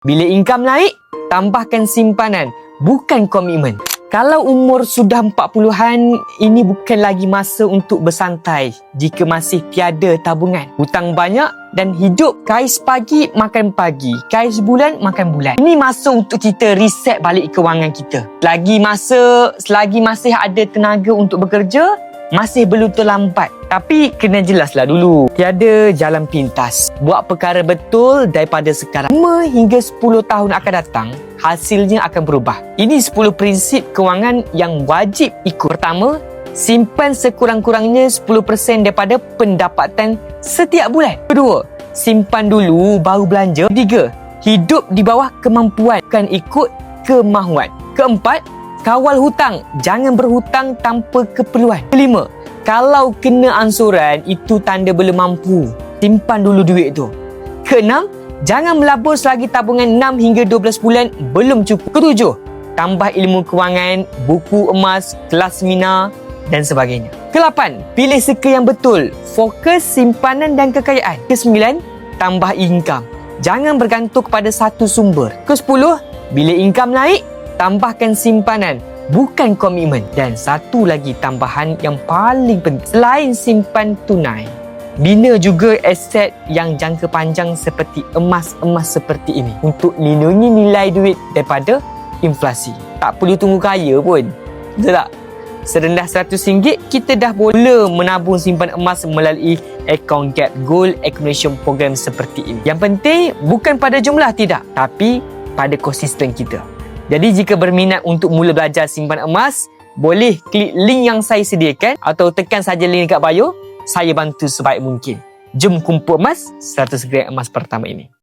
Bila income naik, tambahkan simpanan, bukan komitmen. Kalau umur sudah 40-an, ini bukan lagi masa untuk bersantai jika masih tiada tabungan. Hutang banyak dan hidup kais pagi makan pagi, kais bulan makan bulan. Ini masa untuk kita reset balik kewangan kita. Selagi masih ada tenaga untuk bekerja, masih belum terlambat. Tapi kena jelaslah dulu. Tiada jalan pintas. Buat perkara betul daripada sekarang. 5 hingga 10 tahun akan datang, hasilnya akan berubah. Ini 10 prinsip kewangan yang wajib ikut. Pertama, simpan sekurang-kurangnya 10% daripada pendapatan setiap bulan. Kedua, simpan dulu baru belanja. Ketiga, hidup di bawah kemampuan, bukan ikut kemahuan. Keempat, kawal hutang. Jangan berhutang tanpa keperluan. Kelima, kalau kena ansuran, itu tanda belum mampu. Simpan dulu duit tu. Keenam, jangan melabur selagi tabungan 6 hingga 12 bulan belum cukup. Ketujuh, tambah ilmu kewangan, buku emas, kelas seminar dan sebagainya. Kelapan, pilih suka yang betul. Fokus simpanan dan kekayaan. Kesembilan, tambah income. Jangan bergantung kepada satu sumber. Kesepuluh, bila income naik, tambahkan simpanan, bukan komitmen. Dan satu lagi tambahan yang paling penting, selain simpan tunai, bina juga aset yang jangka panjang seperti emas seperti ini untuk lindungi nilai duit daripada inflasi. Tak perlu tunggu kaya pun, betul tak? Serendah RM100 kita dah boleh menabung simpan emas melalui akaun Gap Gold Accumulation Program seperti ini. Yang penting bukan pada jumlah, tidak, tapi pada konsisten kita. Jadi jika berminat untuk mula belajar simpan emas, boleh klik link yang saya sediakan atau tekan saja link dekat bio. Saya bantu sebaik mungkin. Jom kumpul emas 100 gram emas pertama ini.